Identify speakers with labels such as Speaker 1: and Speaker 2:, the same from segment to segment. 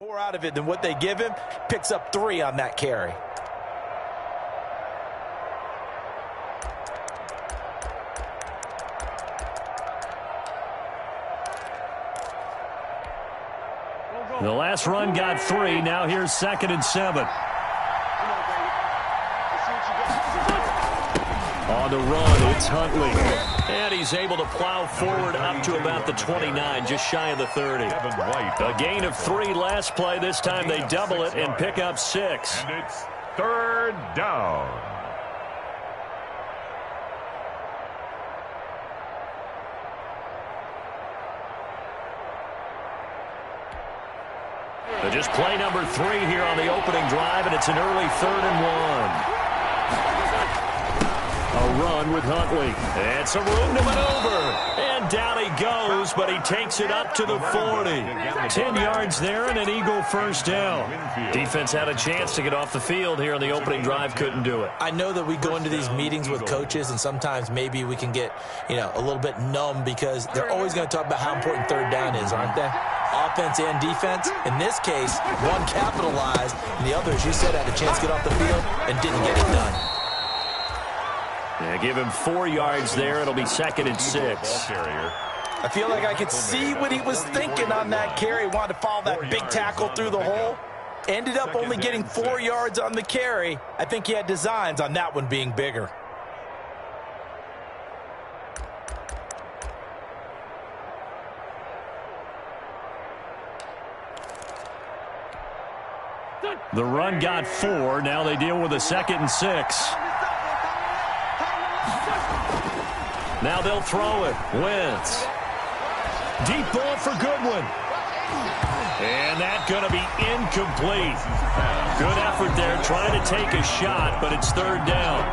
Speaker 1: More out of it than what they give him. Picks up 3 on that carry.
Speaker 2: The last run got 3. Now here's 2nd and 7. On the run, it's Huntley. And he's able to plow forward up to about the 29, just shy of the 30. A gain of 3 last play. This time they double it and pick up 6.
Speaker 3: And it's 3rd down.
Speaker 2: Just play number 3 here on the opening drive, and it's an early 3rd and 1. A run with Huntley. And some room to maneuver. And down he goes, but he takes it up to the 40. 10 yards there and an Eagle first down. Defense had a chance to get off the field here on the opening drive. Couldn't do it.
Speaker 1: I know that we go into these meetings with coaches, and sometimes maybe we can get, a little bit numb because they're always going to talk about how important 3rd down is, aren't they? Offense and defense. In this case, one capitalized, and the other, as you said, had a chance to get off the field and didn't get it done.
Speaker 2: Yeah, give him 4 yards there. It'll be 2nd and 6.
Speaker 1: I feel like I could see what he was thinking on that carry. Wanted to follow that big tackle through the hole. Ended up only getting 4 yards on the carry. I think he had designs on that one being bigger.
Speaker 2: The run got 4. Now they deal with a 2nd and 6. Now they'll throw it. Wentz. Deep ball for Goodwin. And that's going to be incomplete. Good effort there trying to take a shot, but it's 3rd down.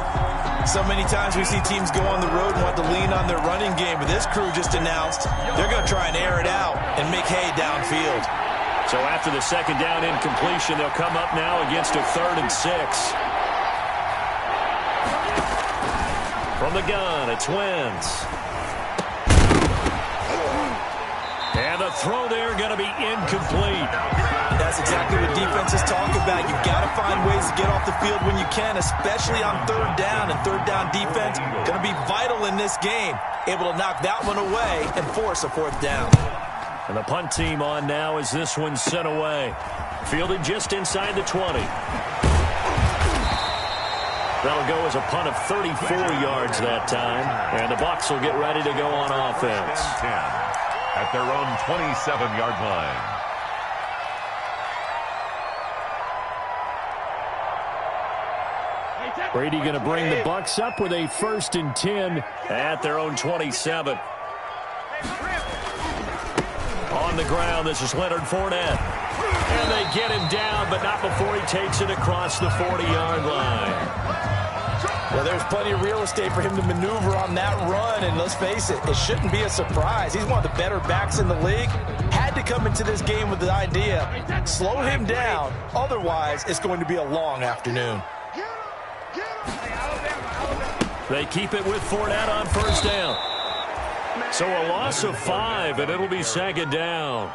Speaker 1: So many times we see teams go on the road and want to lean on their running game, but this crew just announced they're going to try and air it out and make hay downfield.
Speaker 2: So after the 2nd down incompletion, they'll come up now against a 3rd and 6. From the gun, it's Wentz. And the throw there going to be incomplete.
Speaker 1: That's exactly what defenses talk about. You've got to find ways to get off the field when you can, especially on 3rd down. And 3rd down defense going to be vital in this game. Able to knock that one away and force a 4th down.
Speaker 2: And the punt team on now as this one's sent away. Fielded just inside the 20. That'll go as a punt of 34 yards that time. And the Bucs will get ready to go on offense.
Speaker 3: 10 at their own 27-yard line.
Speaker 2: Brady going to bring the Bucs up with a 1st and 10 at their own 27. On the ground, this is Leonard Fournette. And they get him down, but not before he takes it across the 40-yard line.
Speaker 1: Well, there's plenty of real estate for him to maneuver on that run, and let's face it, it shouldn't be a surprise. He's one of the better backs in the league. Had to come into this game with the idea, slow him down, otherwise it's going to be a long afternoon.
Speaker 2: They keep it with Fournette on 1st down. So a loss of 5, and it'll be 2nd down.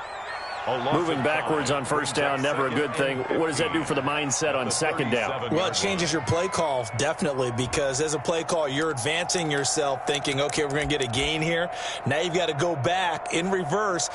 Speaker 2: Moving backwards on 1st down, never a good thing. What does that do for the mindset on 2nd down?
Speaker 1: Well, it changes your play call, definitely, because as a play call, you're advancing yourself thinking, okay, we're going to get a gain here. Now you've got to go back in reverse,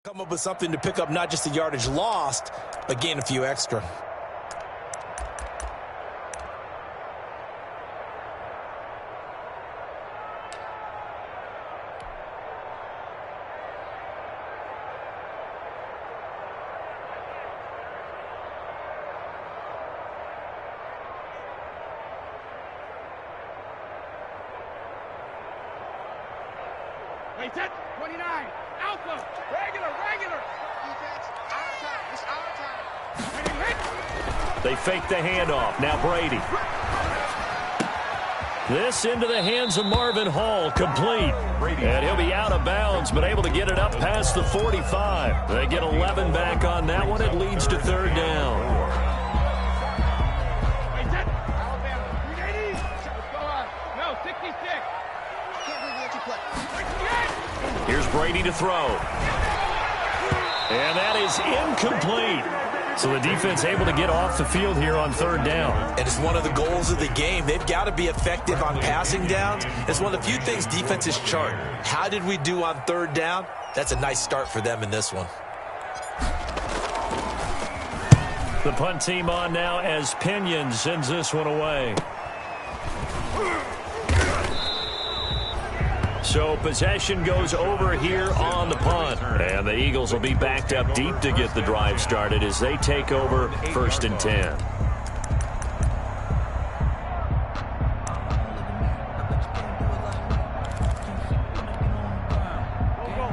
Speaker 1: Come up with something to pick up not just the yardage lost, but gain a few extra.
Speaker 4: Wait, 29, Alpha, regular. Defense, our time, it's our time.
Speaker 2: They fake the handoff. Now Brady. This into the hands of Marvin Hall, complete. And he'll be out of bounds, but able to get it up past the 45. They get 11 back on that one. It leads to third down.
Speaker 4: Wait, Alabama, 380. Let's go on. No, 66. Can't believe you let you play.
Speaker 2: Here's Brady to throw. And that is incomplete. So the defense able to get off the field here on third down.
Speaker 1: And it's one of the goals of the game. They've got to be effective on passing downs. It's one of the few things defenses chart. How did we do on third down? That's a nice start for them in this one.
Speaker 2: The punt team on now as Pinion sends this one away. So possession goes over here on the punt. And the Eagles will be backed up deep to get the drive started as they take over 1st and 10.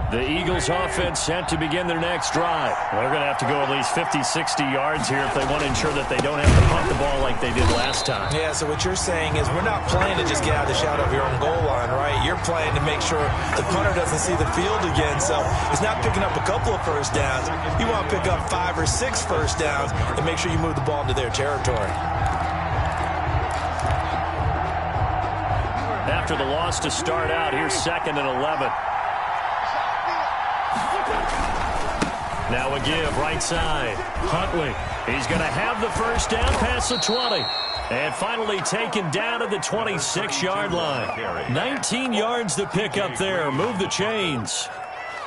Speaker 2: The Eagles offense set to begin their next drive. They're going to have to go at least 50, 60 yards here if they want to ensure that they don't have to punt the ball like they did last time.
Speaker 1: Yeah, so what you're saying is we're not playing to just get out of the shadow of your own goal line, right? You're playing to make sure the punter doesn't see the field again. So it's not picking up a couple of first downs. You want to pick up 5 or 6 first downs and make sure you move the ball into their territory.
Speaker 2: After the loss to start out, here's 2nd and 11. Now a give, right side. Huntley. He's going to have the first down past the 20. And finally taken down at the 26-yard line. 19 yards to pick up there. Move the chains.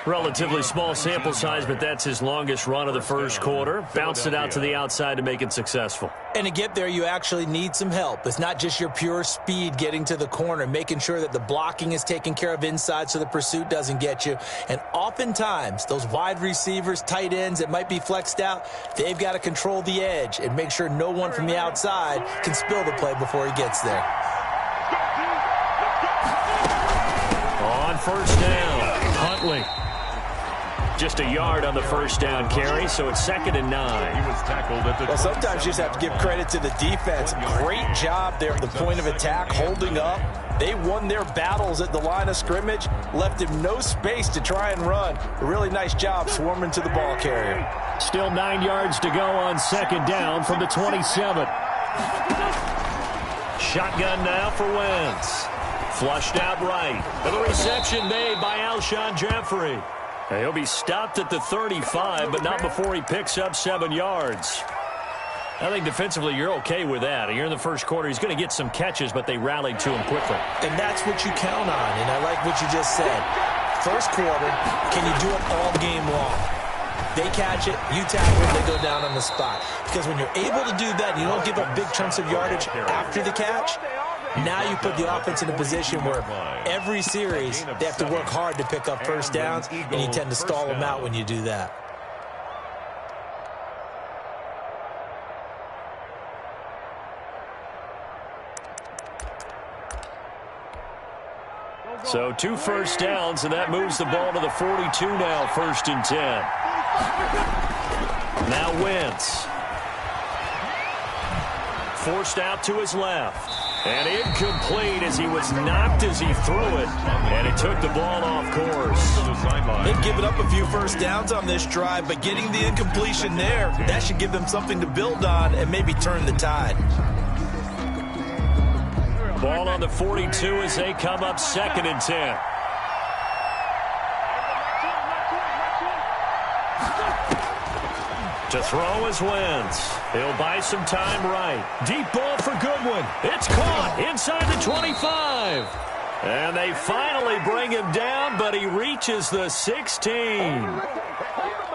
Speaker 2: Relatively small sample size, but that's his longest run of the first quarter. Bounced it out to the outside to make it successful.
Speaker 1: And to get there, you actually need some help. It's not just your pure speed getting to the corner, making sure that the blocking is taken care of inside so the pursuit doesn't get you. And oftentimes, those wide receivers, tight ends that might be flexed out, they've got to control the edge and make sure no one from the outside can spill the play before he gets there.
Speaker 2: On first down, Huntley. Just a yard on the first down carry, so it's 2nd and 9.
Speaker 3: He was tackled at the
Speaker 1: Well, sometimes you just have to give credit to the defense. Great job there at the point of attack, holding up. They won their battles at the line of scrimmage, left him no space to try and run. A really nice job swarming to the ball carrier.
Speaker 2: Still 9 yards to go on 2nd down from the 27. Shotgun now for Wentz. Flushed out right. And the reception made by Alshon Jeffrey. He'll be stopped at the 35, but not before he picks up 7 yards. I think defensively you're okay with that. You're in the first quarter. He's going to get some catches, but they rallied to him quickly.
Speaker 1: And that's what you count on, and I like what you just said. First quarter, can you do it all game long? They catch it, you tackle it, they go down on the spot. Because when you're able to do that, you don't give up big chunks of yardage after the catch. Now you put the offense in a position where every series they have to work hard to pick up first downs, and you tend to stall them out when you do that.
Speaker 2: So 2 first downs, and that moves the ball to the 42 now, 1st and 10. Now Wentz. Forced out to his left. And incomplete as he was knocked as he threw it. And he took the ball off course.
Speaker 1: They've given up a few first downs on this drive, but getting the incompletion there, that should give them something to build on and maybe turn the tide.
Speaker 2: Ball on the 42 as they come up 2nd and 10. To throw is Wentz. He'll buy some time right. Deep ball for Goodwin. It's caught inside the 25. And they finally bring him down, but he reaches the 16.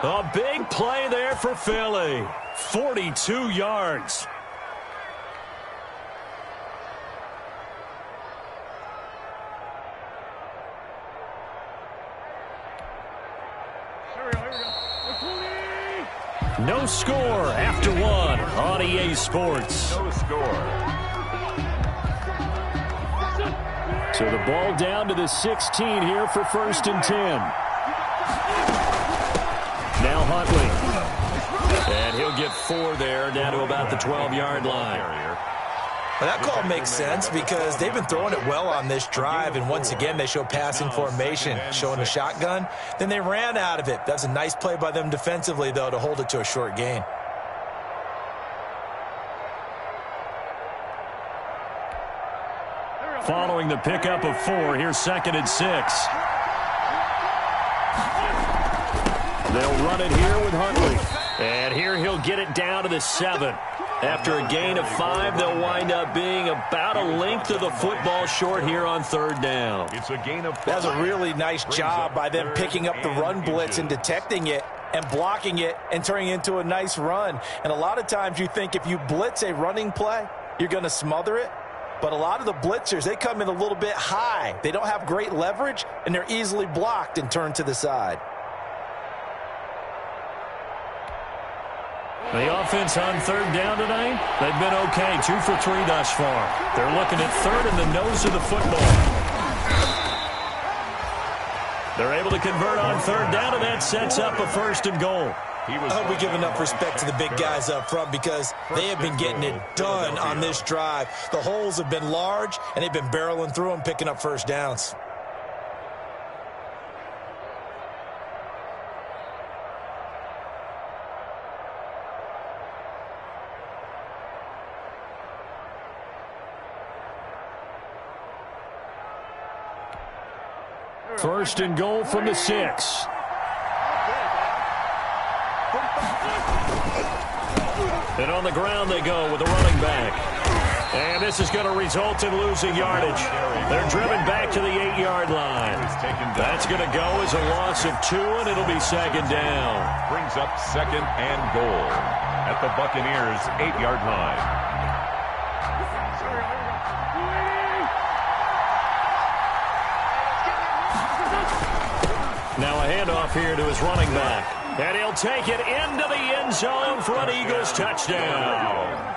Speaker 2: A big play there for Philly. 42 yards. No score after one on EA Sports.
Speaker 3: No score.
Speaker 2: So the ball down to the 16 here for 1st and 10. Now Huntley. And he'll get 4 there, down to about the 12-yard line.
Speaker 1: Well, that call makes sense because they've been throwing it well on this drive, and once again they show passing formation, showing the shotgun. Then they ran out of it. That's a nice play by them defensively, though, to hold it to a short gain.
Speaker 2: Following the pickup of 4, here's 2nd and 6. They'll run it here with Huntley. And here he'll get it down to the 7. After a gain of 5, they'll wind up being about a length of the football short here on 3rd down.
Speaker 3: It's a gain of 5.
Speaker 1: That's a really nice job by them picking up the run blitz and detecting it and blocking it and turning it into a nice run. And a lot of times you think if you blitz a running play, you're going to smother it. But a lot of the blitzers, they come in a little bit high. They don't have great leverage, and they're easily blocked and turned to the side.
Speaker 2: The offense on 3rd down tonight, they've been okay. 2 for 3 thus far. They're looking at 3rd in the nose of the football. They're able to convert on 3rd down, and that sets up a 1st and goal.
Speaker 1: I hope we give enough respect to the big guys up front because they have been getting it done on this drive. The holes have been large, and they've been barreling through them, picking up 1st downs.
Speaker 2: First and goal from the 6. And on the ground they go with the running back. And this is going to result in losing yardage. They're driven back to the 8-yard line. That's going to go as a loss of 2, and it'll be 2nd down.
Speaker 3: Brings up 2nd and goal at the Buccaneers' 8-yard line.
Speaker 2: Now a handoff here to his running back. And he'll take it into the end zone for an Eagles touchdown.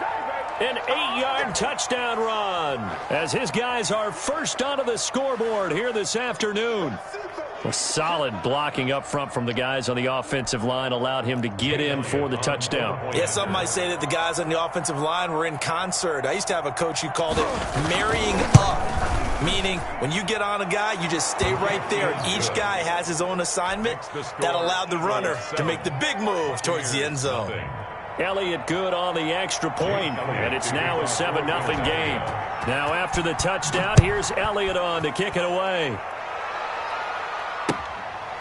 Speaker 2: An 8-yard touchdown run as his guys are first onto the scoreboard here this afternoon. A solid blocking up front from the guys on the offensive line allowed him to get in for the touchdown.
Speaker 1: Yeah, some might say that the guys on the offensive line were in concert. I used to have a coach who called it marrying up, meaning when you get on a guy, you just stay right there. Each guy has his own assignment that allowed the runner to make the big move towards the end zone.
Speaker 2: Elliott good on the extra point, and it's now a 7-0 game. Now after the touchdown, here's Elliott on to kick it away.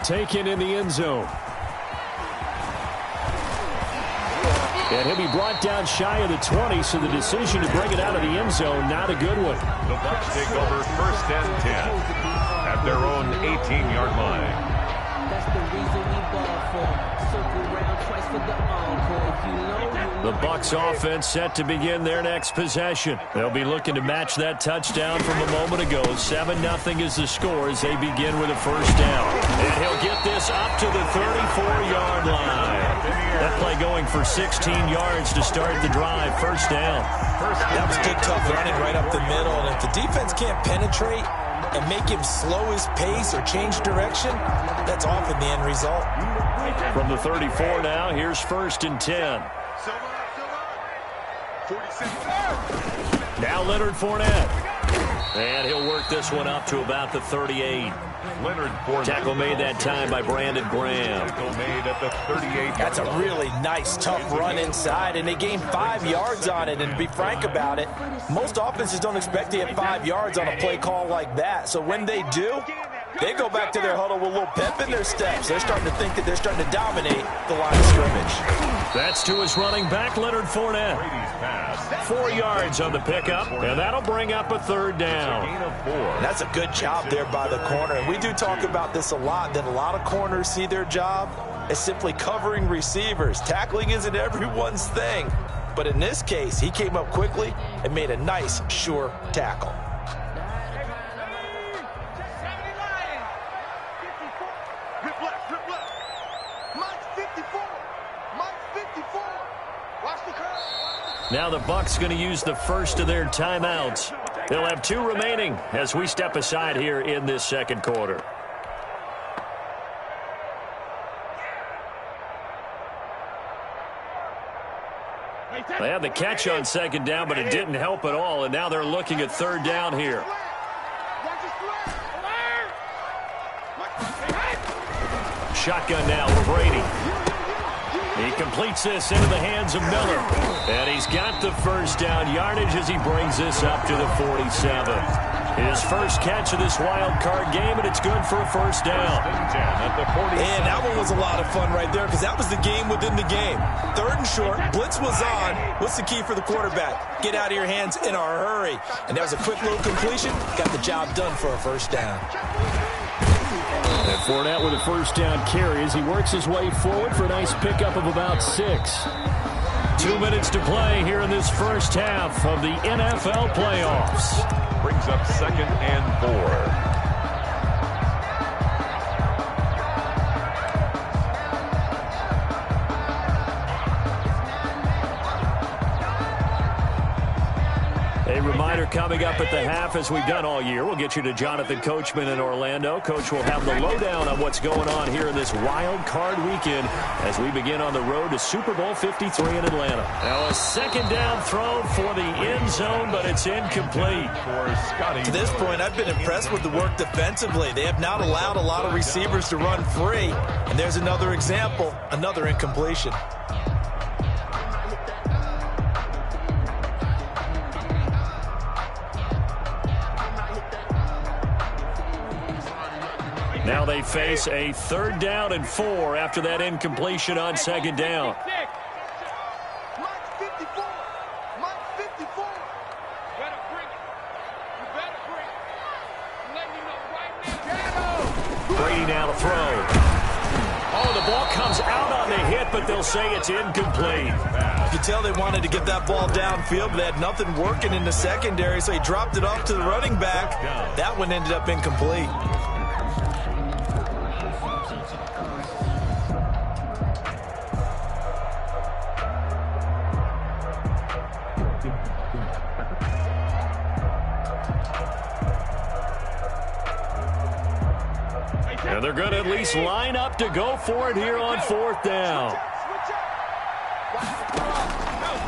Speaker 2: Taken in the end zone. And he'll be brought down shy of the 20, so the decision to bring it out of the end zone, not a good one.
Speaker 3: The Bucs take over 1st and 10 at their own 18-yard line.
Speaker 5: That's the reason we ball for. Circle round twice for the encore. If you know,
Speaker 2: the Bucs offense set to begin their next possession. They'll be looking to match that touchdown from a moment ago. 7-0 is the score as they begin with a 1st down. And he'll get this up to the 34-yard line. That play going for 16 yards to start the drive. 1st down.
Speaker 1: That was good, tough running right up the middle. And if the defense can't penetrate and make him slow his pace or change direction, that's often the end result.
Speaker 2: From the 34 now, here's 1st and 10. Now Leonard Fournette. And he'll work this one up to about the 38.
Speaker 3: Leonard Fournette.
Speaker 2: Tackle made that time by Brandon Graham.
Speaker 3: Tackle made at the 38.
Speaker 1: That's a really nice, tough run inside, and they gained 5 yards on it. And to be frank about it, most offenses don't expect to get 5 yards on a play call like that. So when they do, they go back to their huddle with a little pep in their steps. They're starting to think that they're starting to dominate the line of scrimmage.
Speaker 2: That's to his running back, Leonard Fournette. 4 yards on the pickup, and that'll bring up a third down.
Speaker 1: And that's a good job there by the corner. And we do talk about this a lot, that a lot of corners see their job as simply covering receivers. Tackling isn't everyone's thing. But in this case, he came up quickly and made a nice, sure tackle.
Speaker 2: Now the Bucs going to use the first of their timeouts. They'll have 2 remaining as we step aside here in this second quarter. They had the catch on second down, but it didn't help at all, and now they're looking at third down here. Shotgun now for Brady. He completes this into the hands of Miller. And he's got the first down yardage as he brings this up to the 47. His first catch of this wild card game, and it's good for a first down.
Speaker 1: And that one was a lot of fun right there because that was the game within the game. Third and short, blitz was on. What's the key for the quarterback? Get out of your hands in a hurry. And that was a quick little completion. Got the job done for a first down.
Speaker 2: And Fournette with a first down carry as he works his way forward for a nice pickup of about 6. 2 minutes to play here in this first half of the NFL playoffs.
Speaker 3: Brings up 2nd and 4.
Speaker 2: A reminder coming up at the half, as we've done all year. We'll get you to Jonathan Coachman in Orlando. Coach will have the lowdown on what's going on here in this wild card weekend as we begin on the road to Super Bowl 53 in Atlanta. Now a second down throw for the end zone, but it's incomplete.
Speaker 1: To this point, I've been impressed with the work defensively. They have not allowed a lot of receivers to run free. And there's another example, another incompletion.
Speaker 2: Now they face a 3rd down and 4 after that incompletion on second down. Brady now to throw. Oh, the ball comes out on the hit, but they'll say it's incomplete.
Speaker 1: You can tell they wanted to get that ball downfield, but they had nothing working in the secondary, so he dropped it off to the running back. That one ended up incomplete.
Speaker 2: And they're going to at least line up to go for it here on 4th down.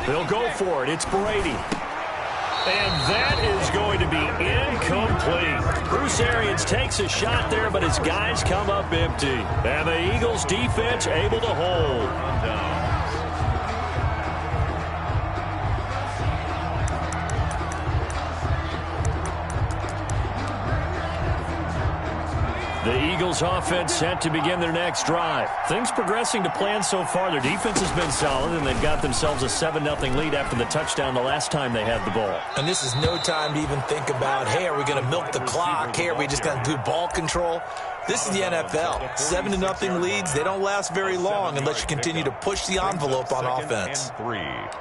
Speaker 2: They'll go for it. It's Brady. And that is going to be incomplete. Bruce Arians takes a shot there, but his guys come up empty. And the Eagles defense able to hold. The Eagles offense set to begin their next drive. Things progressing to plan so far. Their defense has been solid, and they've got themselves a 7-0 lead after the touchdown the last time they had the ball.
Speaker 1: And this is no time to even think about, hey, are we going to milk the clock? Hey, are we just going to do ball control? This is the NFL. 7-0 leads, they don't last very long unless you continue to push the envelope on offense.
Speaker 3: 2nd and 3.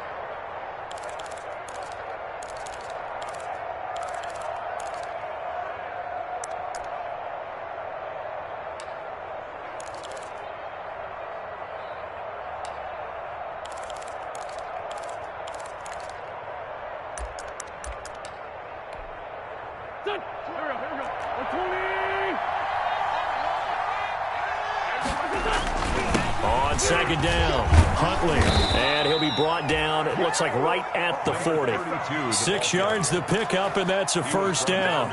Speaker 2: On second down, Huntley. And he'll be brought down, it looks like right at the 40. 6 yards the pickup, and that's a first down.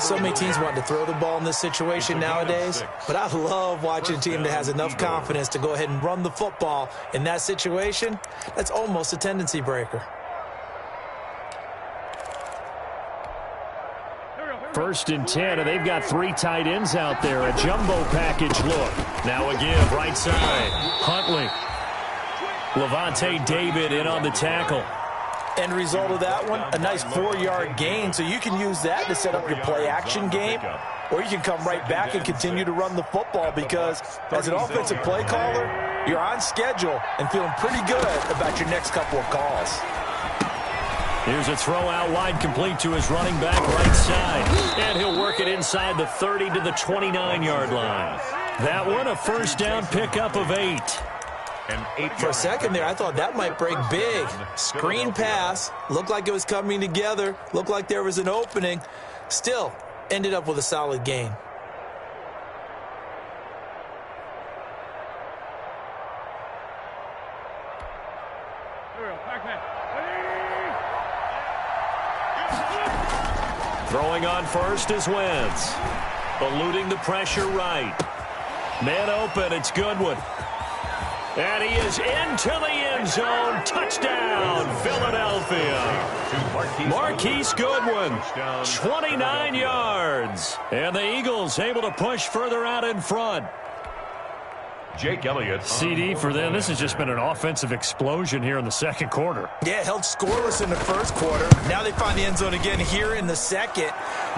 Speaker 1: So many teams want to throw the ball in this situation nowadays, but I love watching a team that has enough confidence to go ahead and run the football. In that situation, that's almost a tendency breaker.
Speaker 2: 1st and 10, and they've got 3 tight ends out there. A jumbo package look. Now a give, right side. Huntley. Levante David in on the tackle.
Speaker 1: End result of that one, a nice 4-yard gain, so you can use that to set up your play-action game, or you can come right back and continue to run the football because as an offensive play caller, you're on schedule and feeling pretty good about your next couple of calls.
Speaker 2: Here's a throw out wide, complete to his running back right side. And he'll work it inside the 30 to the 29-yard line. That one, a 1st down pickup of 8.
Speaker 1: For a second there, I thought that might break big. Screen pass, looked like it was coming together, looked like there was an opening. Still, ended up with a solid gain.
Speaker 2: Throwing on first is Wentz. Eluding the pressure right. Man open, it's Goodwin. And he is into the end zone. Touchdown, Philadelphia. Marquise Goodwin, 29 yards. And the Eagles able to push further out in front.
Speaker 3: Jake Elliott.
Speaker 2: CD for them. This has just been an offensive explosion here in the 2nd quarter.
Speaker 1: Yeah, held scoreless in the 1st quarter. Now they find the end zone again here in the 2nd.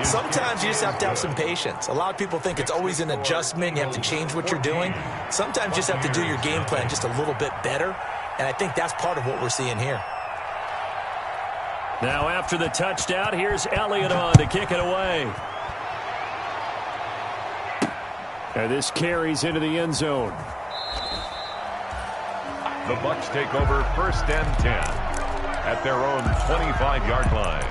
Speaker 1: Sometimes you just have to have some patience. A lot of people think it's always an adjustment. You have to change what you're doing. Sometimes you just have to do your game plan just a little bit better. And I think that's part of what we're seeing here.
Speaker 2: Now after the touchdown, here's Elliott on to kick it away. And this carries into the end zone.
Speaker 3: The Bucs take over 1st and 10 at their own 25-yard line.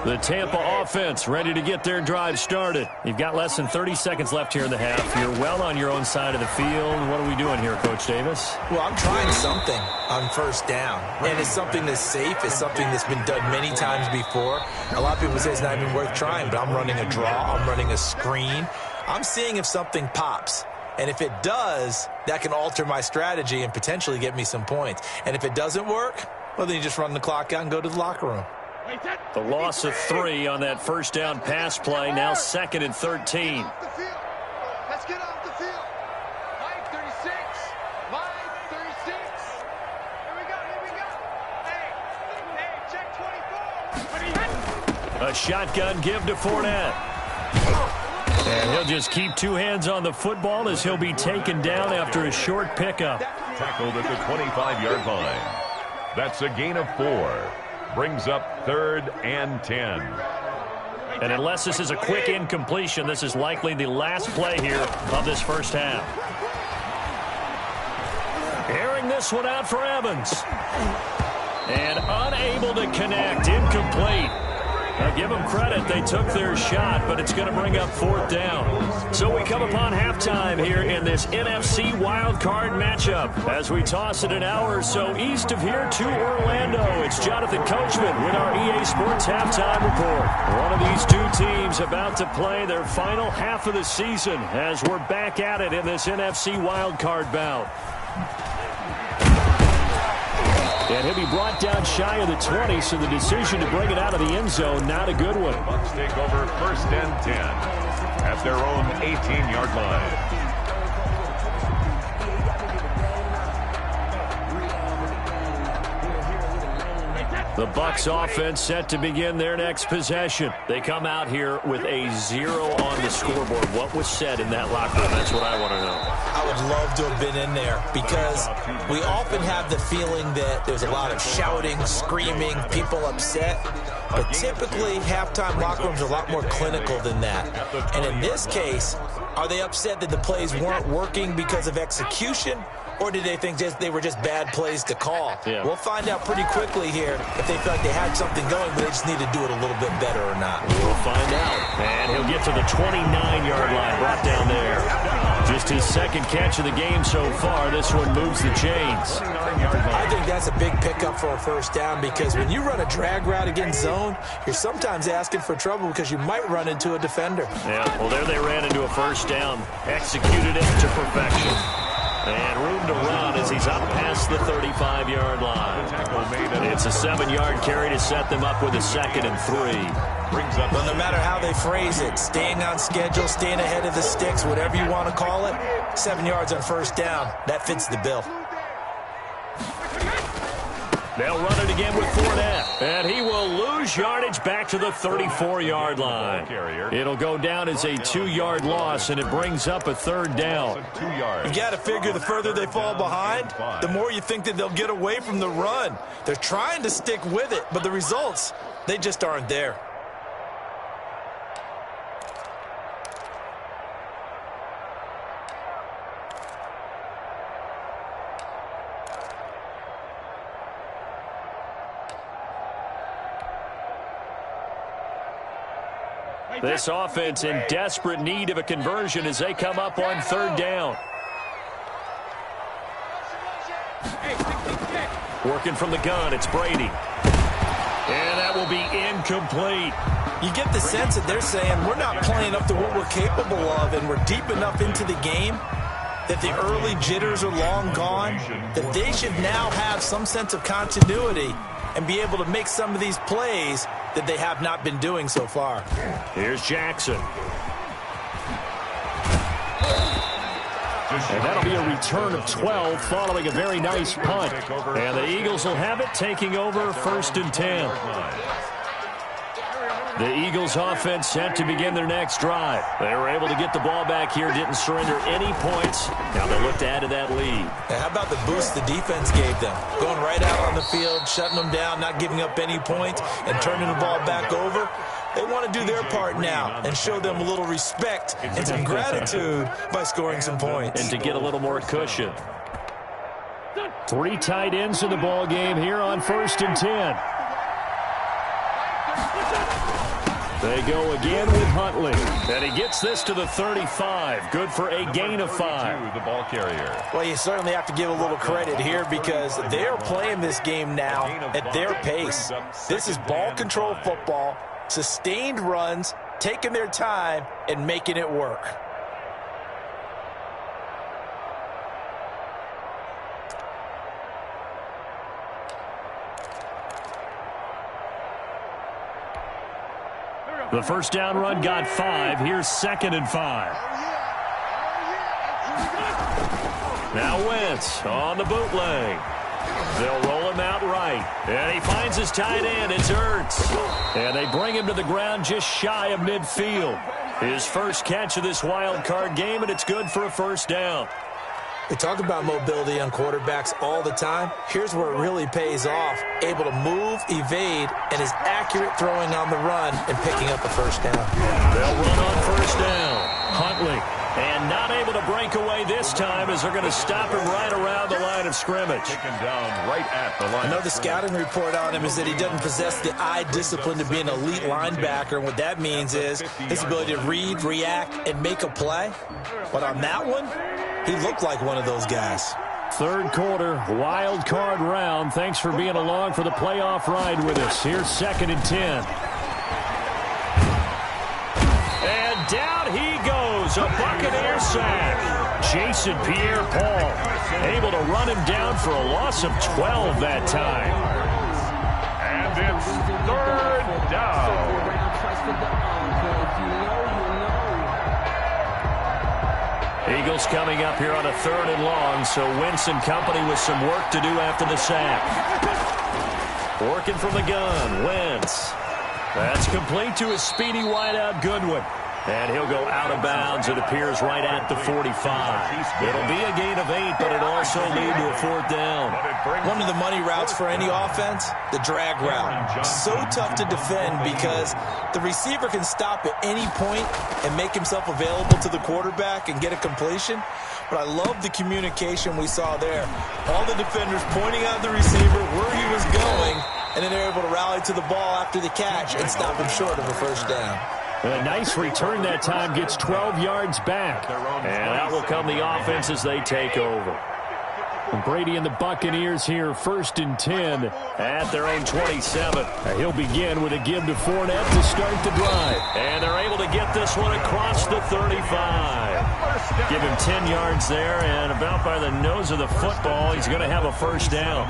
Speaker 2: The Tampa offense ready to get their drive started. You've got less than 30 seconds left here in the half. You're well on your own side of the field. What are we doing here, Coach Davis?
Speaker 1: Well, I'm trying something on 1st down. And it's something that's safe. It's something that's been done many times before. A lot of people say it's not even worth trying, but I'm running a draw. I'm running a screen. I'm seeing if something pops. And if it does, that can alter my strategy and potentially get me some points. And if it doesn't work, well, then you just run the clock out and go to the locker room.
Speaker 2: The loss of 3 on that 1st down pass play. Now 2nd and 13.
Speaker 4: Let's get off the field. Line 36. Line 36. Here we go. Hey, check 24.
Speaker 2: A shotgun give to Fournette. And he'll just keep 2 hands on the football as he'll be taken down after a short pickup.
Speaker 3: Tackled at the 25-yard line. That's a gain of 4. Brings up 3rd and 10.
Speaker 2: And unless this is a quick incompletion, this is likely the last play here of this 1st half. Airing this one out for Evans. And unable to connect. Incomplete. Now give them credit. They took their shot, but it's going to bring up 4th down. So we come upon halftime here in this NFC wildcard matchup. As we toss it an hour or so east of here to Orlando, it's Jonathan Coachman with our EA Sports Halftime Report. One of these 2 teams about to play their final half of the season as we're back at it in this NFC wildcard bout. And he'll be brought down shy of the 20, so the decision to bring it out of the end zone, not a good one.
Speaker 3: Bucs take over 1st and 10 at their own 18-yard line.
Speaker 2: The Bucs offense set to begin their next possession. They come out here with a 0 on the scoreboard. What was said in that locker room? That's what I want to know.
Speaker 1: I would love to have been in there because we often have the feeling that there's a lot of shouting, screaming, people upset. But typically, halftime locker rooms are a lot more clinical than that. And in this case, are they upset that the plays weren't working because of execution? Or did they think they were just bad plays to call?
Speaker 2: Yeah.
Speaker 1: We'll find out pretty quickly here if they feel like they had something going, but they just need to do it a little bit better or not.
Speaker 2: We'll find out. And he'll get to the 29-yard line, brought down there. Just his second catch of the game so far. This one moves the chains.
Speaker 1: I think that's a big pickup for a first down because when you run a drag route against zone, you're sometimes asking for trouble because you might run into a defender.
Speaker 2: Yeah, well, there they ran into a first down. Executed it to perfection. And room to run as he's up past the 35-yard line. It's a 7-yard carry to set them up with a 2nd and 3.
Speaker 1: But no matter how they phrase it, staying on schedule, staying ahead of the sticks, whatever you want to call it, 7 yards on first down, that fits the bill.
Speaker 2: They'll run it again with Fournette. And he will lose yardage back to the 34-yard line. It'll go down as a 2-yard loss, and it brings up a 3rd down.
Speaker 1: You got to figure the further they fall behind, the more you think that they'll get away from the run. They're trying to stick with it, but the results, they just aren't there.
Speaker 2: This offense in desperate need of a conversion as they come up on 3rd down. Working from the gun, it's Brady. And that will be incomplete.
Speaker 1: You get the sense that they're saying we're not playing up to what we're capable of, and we're deep enough into the game that the early jitters are long gone, that they should now have some sense of continuity and be able to make some of these plays that they have not been doing so far.
Speaker 2: Here's Jackson. And that'll be a return of 12 following a very nice punt. And the Eagles will have it, taking over 1st and 10. The Eagles offense set to begin their next drive. They were able to get the ball back here, didn't surrender any points. Now they look to add to that lead.
Speaker 1: And how about the boost the defense gave them? Going right out on the field, shutting them down, not giving up any points, and turning the ball back over. They want to do their part now and show them a little respect and some gratitude by scoring some points.
Speaker 2: And to get a little more cushion. 3 tight ends in the ball game here on 1st and 10. They go again with Huntley. And he gets this to the 35. Good for a gain of 5.
Speaker 3: The ball carrier.
Speaker 1: Well, you certainly have to give a little credit here because they're playing this game now at their pace. This is ball control football, sustained runs, taking their time, and making it work.
Speaker 2: The first down run got 5. Here's 2nd and 5. Now Wentz on the bootleg. They'll roll him out right. And he finds his tight end. It's Ertz. And they bring him to the ground just shy of midfield. His first catch of this wild card game, and it's good for a 1st down.
Speaker 1: We talk about mobility on quarterbacks all the time. Here's where it really pays off. Able to move, evade, and is accurate throwing on the run and picking up a 1st down.
Speaker 2: They'll run on 1st down. Huntley. And not able to break away this time as they're going to stop him right around the line of scrimmage.
Speaker 3: Taken down right at the line.
Speaker 1: I know the scouting report on him is that he doesn't possess the eye discipline to be an elite linebacker. And what that means is his ability to read, react, and make a play. But on that one, he looked like one of those guys.
Speaker 2: 3rd quarter, wild card round. Thanks for being along for the playoff ride with us. Here's 2nd and 10. And down he goes. A Buccaneer sack. Jason Pierre-Paul able to run him down for a loss of 12 that time.
Speaker 3: And it's 3rd down.
Speaker 2: Eagles coming up here on a 3rd and long, so Wentz and company with some work to do after the sack. Working from the gun, Wentz. That's complete to his speedy wideout Goodwin. And he'll go out of bounds. It appears right at the 45. It'll be a gain of 8, but it'll also lead to a 4th down.
Speaker 1: One of the money routes for any offense, the drag route. So tough to defend because the receiver can stop at any point and make himself available to the quarterback and get a completion. But I love the communication we saw there. All the defenders pointing out the receiver where he was going, and then they're able to rally to the ball after the catch and stop him short of a 1st down.
Speaker 2: A nice return that time, gets 12 yards back. And out will come the offense as they take over. And Brady and the Buccaneers here, 1st and 10 at their own 27. He'll begin with a give to Fournette to start the drive. And they're able to get this one across the 35. Give him 10 yards there, and about by the nose of the football, he's going to have a 1st down.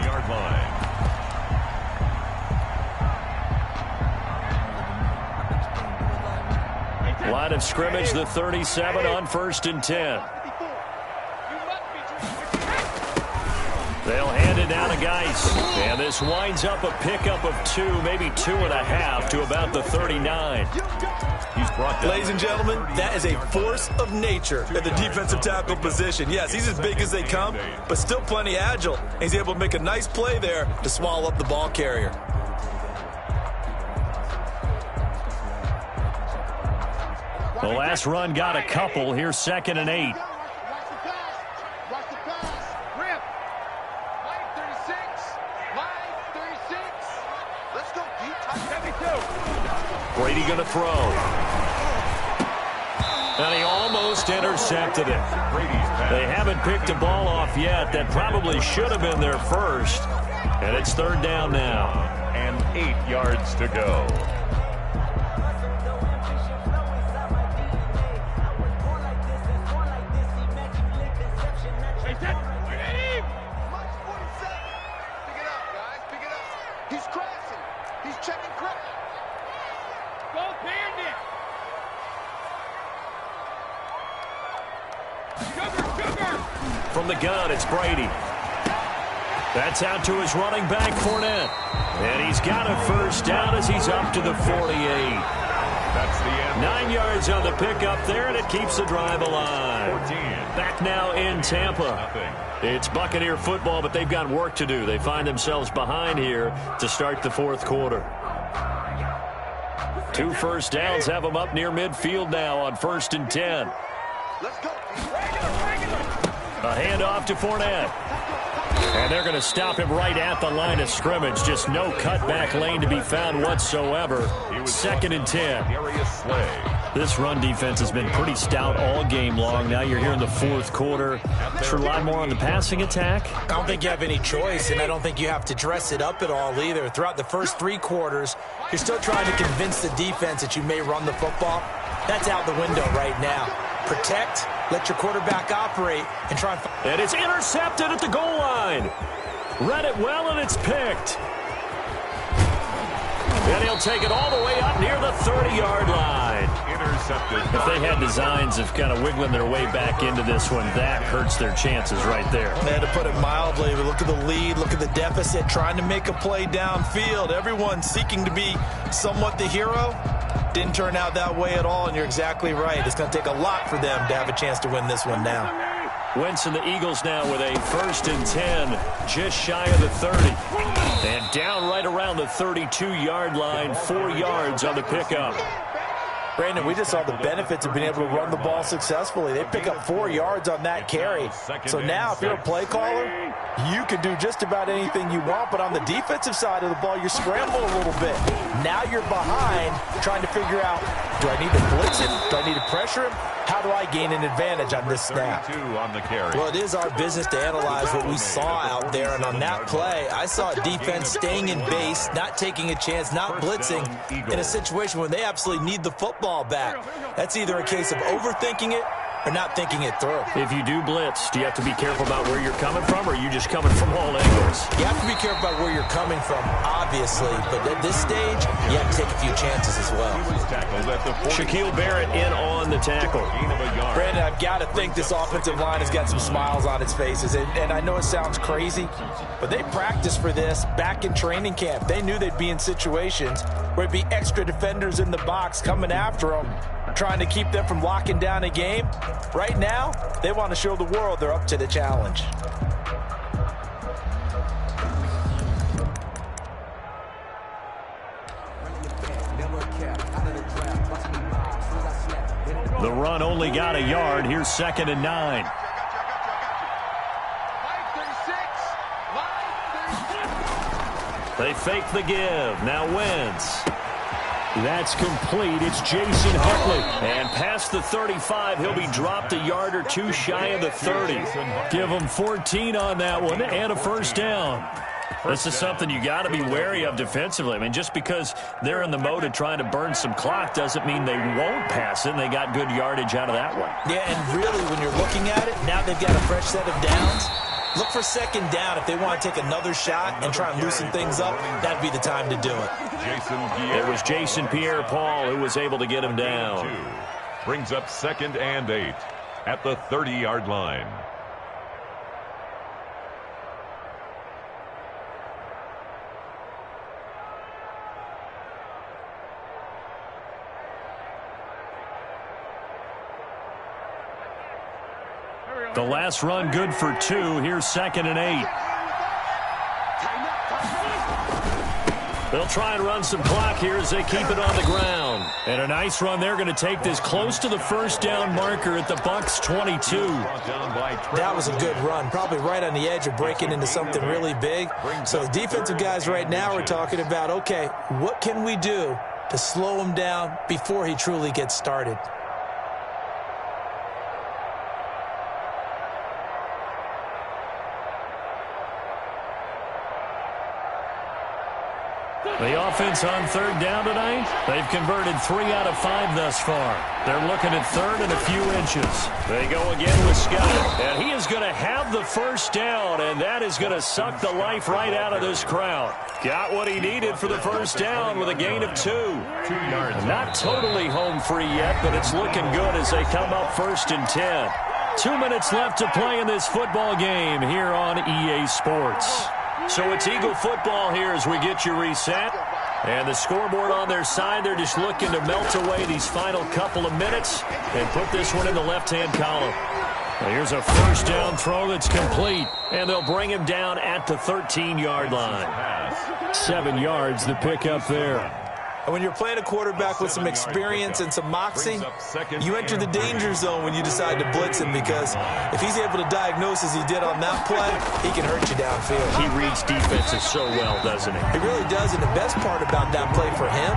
Speaker 2: Line of scrimmage, the 37 on 1st and 10. They'll hand it down to Geis. And this winds up a pickup of 2, maybe 2.5 to about the 39.
Speaker 1: Ladies and gentlemen, that is a force of nature at the defensive tackle position. Yes, he's as big as they come, but still plenty agile. He's able to make a nice play there to swallow up the ball carrier.
Speaker 2: The last run got a couple. Here's 2nd and 8.
Speaker 4: Watch the pass. Rip. Line 36. Line 36. Let's go deep. Top 72.
Speaker 2: Brady going to throw. And he almost intercepted it. They haven't picked a ball off yet. That probably should have been their first. And it's 3rd down now.
Speaker 3: And 8 yards to go.
Speaker 2: From the gun, it's Brady. That's out to his running back, Fournette. And he's got a 1st down as he's up to the 48.
Speaker 3: That's the end.
Speaker 2: 9 yards on the pickup there, and it keeps the drive alive.
Speaker 3: 14.
Speaker 2: Back now in Tampa. It's Buccaneer football, but they've got work to do. They find themselves behind here to start the 4th quarter. 2 1st downs have them up near midfield now on 1st and 10.
Speaker 4: Let's go.
Speaker 2: A handoff to Fournette. And they're going to stop him right at the line of scrimmage. Just no cutback lane to be found whatsoever. 2nd and 10. This run defense has been pretty stout all game long. Now you're here in the 4th quarter. Should rely more on the passing attack.
Speaker 1: I don't think you have any choice, and I don't think you have to dress it up at all either. Throughout the first 3 quarters, you're still trying to convince the defense that you may run the football. That's out the window right now. Protect, let your quarterback operate, and try and...
Speaker 2: And it's intercepted at the goal line. Read it well, and it's picked. And he'll take it all the way up near the 30-yard line.
Speaker 3: Intercepted.
Speaker 2: If they had designs of kind of wiggling their way back into this one, that hurts their chances right there.
Speaker 1: Man, to put it mildly, but look at the lead, look at the deficit, trying to make a play downfield. Everyone seeking to be somewhat the hero. Didn't turn out that way at all, and you're exactly right. It's going to take a lot for them to have a chance to win this one now.
Speaker 2: Wentz and the Eagles now with a 1st and 10, just shy of the 30. And down right around the 32-yard line, 4 yards on the pickup.
Speaker 1: Brandon, we just saw the benefits of being able to run the ball successfully. They pick up 4 yards on that carry. So now if you're a play caller, you can do just about anything you want, but on the defensive side of the ball, you scramble a little bit. Now you're behind trying to figure out, do I need to blitz him? Do I need to pressure him? How do I gain an advantage on this snap?
Speaker 3: On the carry.
Speaker 1: Well, it is our business to analyze what we saw out there, and on that play, I saw defense staying in base, not taking a chance, not blitzing in a situation where they absolutely need the football back. That's either a case of overthinking it or not thinking it through.
Speaker 2: If you do blitz, do you have to be careful about where you're coming from, or are you just coming from all angles?
Speaker 1: You have to be careful about where you're coming from, obviously, but at this stage, you have to take a few chances as well.
Speaker 2: Shaquille Barrett in on the tackle.
Speaker 1: Brandon, I've got to think this offensive line has got some smiles on its faces, and I know it sounds crazy, but they practiced for this back in training camp. They knew they'd be in situations where it'd be extra defenders in the box coming after them, trying to keep them from locking down a game. Right now, they want to show the world they're up to the challenge.
Speaker 2: The run only got a yard. Here's 2nd and 9. They fake the give. Now Wentz. That's complete. It's Jason Huntley. And past the 35, he'll be dropped a yard or two shy of the 30. Give him 14 on that one and a first down. This is something you got to be wary of defensively. I mean, just because they're in the mode of trying to burn some clock doesn't mean they won't pass it, and they got good yardage out of that one.
Speaker 1: Yeah, and really, when you're looking at it, now they've got a fresh set of downs. Look for 2nd down. If they want to take another shot and try and loosen things up, that'd be the time to do it.
Speaker 2: It was Jason Pierre-Paul who was able to get him down.
Speaker 3: Brings up 2nd and 8 at the 30-yard line.
Speaker 2: The last run good for 2. Here's 2nd and 8. They'll try and run some clock here as they keep it on the ground. And a nice run. They're going to take this close to the first down marker at the Bucs 22.
Speaker 1: That was a good run. Probably right on the edge of breaking into something really big. So the defensive guys right now are talking about, okay, what can we do to slow him down before he truly gets started?
Speaker 2: The offense on 3rd down tonight, they've converted 3 out of 5 thus far. They're looking at 3rd and a few inches. They go again with Scott, and he is going to have the first down, and that is going to suck the life right out of this crowd. Got what he needed for the first down with a gain of 2. 2 yards. Not totally home free yet, but it's looking good as they come up 1st and 10. 2 minutes left to play in this football game here on EA Sports. So it's Eagle football here as we get you reset. And the scoreboard on their side, they're just looking to melt away these final couple of minutes and put this one in the left-hand column. Well, here's a first down throw that's complete, and they'll bring him down at the 13-yard line. 7 yards the pickup there.
Speaker 1: And when you're playing a quarterback with some experience and some moxie, you enter the danger zone when you decide to blitz him, because if he's able to diagnose as he did on that play, he can hurt you downfield.
Speaker 2: He reads defenses so well, doesn't he?
Speaker 1: He really does, and the best part about that play for him,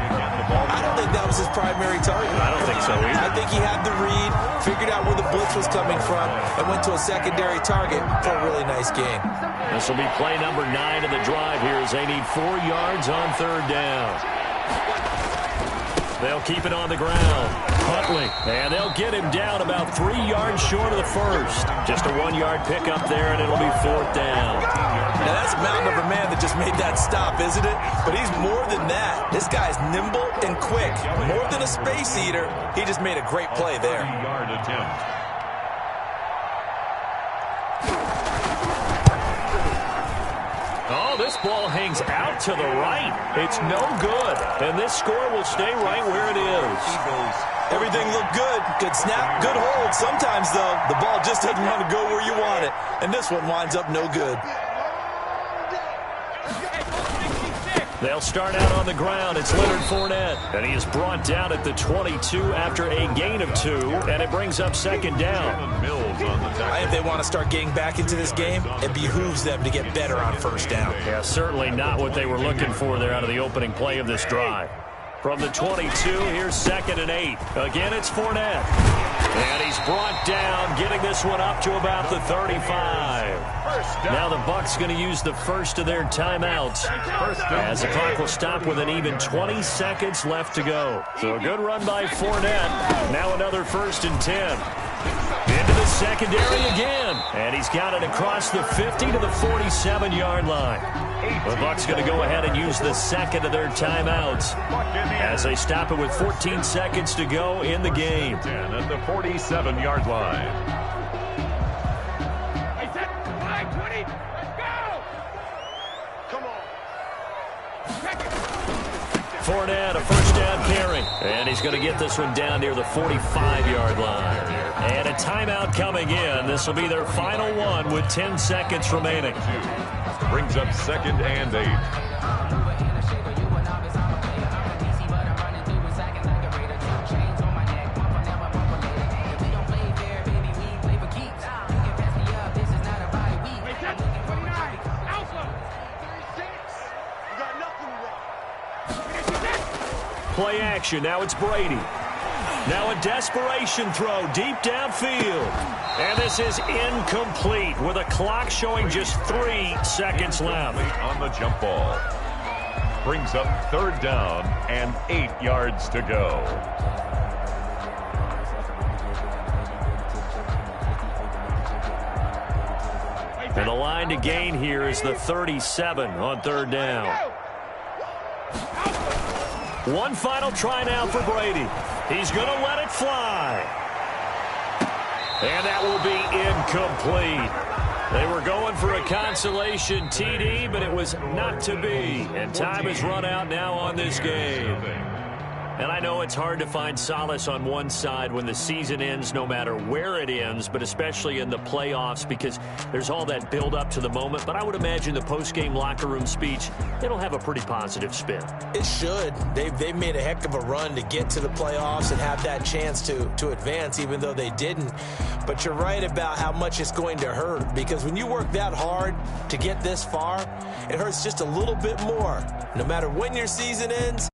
Speaker 1: I don't think that was his primary target.
Speaker 2: I don't think so either.
Speaker 1: I think he had the read, figured out where the blitz was coming from, and went to a secondary target for a really nice game.
Speaker 2: This will be play number 9 of the drive here as they need 4 yards on 3rd down. They'll keep it on the ground. Huntley, and they'll get him down about 3 yards short of the first. Just a 1-yard pickup there, and it'll be 4th down.
Speaker 1: Now, that's a mountain of a man that just made that stop, isn't it? But he's more than that. This guy's nimble and quick. More than a space eater, he just made a great play there.
Speaker 3: 3-yard attempt.
Speaker 2: Oh, this ball hangs out to the right. It's no good. And this score will stay right where it is.
Speaker 1: Everything looked good. Good snap, good hold. Sometimes, though, the ball just doesn't want to go where you want it. And this one winds up no good.
Speaker 2: They'll start out on the ground. It's Leonard Fournette. And he is brought down at the 22 after a gain of 2. And it brings up 2nd down.
Speaker 1: I think they want to start getting back into this game, it behooves them to get better on 1st down.
Speaker 2: Yeah, certainly not what they were looking for there out of the opening play of this drive. From the 22, here's 2nd and 8. Again, it's Fournette. And he's brought down, getting this one up to about the 35. Now the Bucs going to use the first of their timeouts as the clock will stop with an even 20 seconds left to go. So a good run by Fournette. Now another 1st and 10. Into the secondary again. And he's got it across the 50 to the 47-yard line. The Bucs going to go ahead and use the second of their timeouts as they stop it with 14 seconds to go in the game.
Speaker 3: 10 at the 47-yard line.
Speaker 2: Fournette, a first first down carry. And he's going to get this one down near the 45-yard line. And a timeout coming in. This will be their final one with 10 seconds remaining.
Speaker 3: Brings up 2nd and 8.
Speaker 2: Play action. Now it's Brady. Now a desperation throw deep downfield. And this is incomplete with a clock showing just 3 seconds left.
Speaker 3: On the jump ball. Brings up 3rd down and 8 yards to go.
Speaker 2: And the line to gain here is the 37 on 3rd down. One final try now for Brady. He's going to let it fly. And that will be incomplete. They were going for a consolation TD, but it was not to be. And time has run out now on this game. And I know it's hard to find solace on one side when the season ends, no matter where it ends, but especially in the playoffs, because there's all that build up to the moment. But I would imagine the post-game locker room speech, it'll have a pretty positive spin.
Speaker 1: It should. They've made a heck of a run to get to the playoffs and have that chance to advance, even though they didn't. But you're right about how much it's going to hurt, because when you work that hard to get this far, it hurts just a little bit more. No matter when your season ends,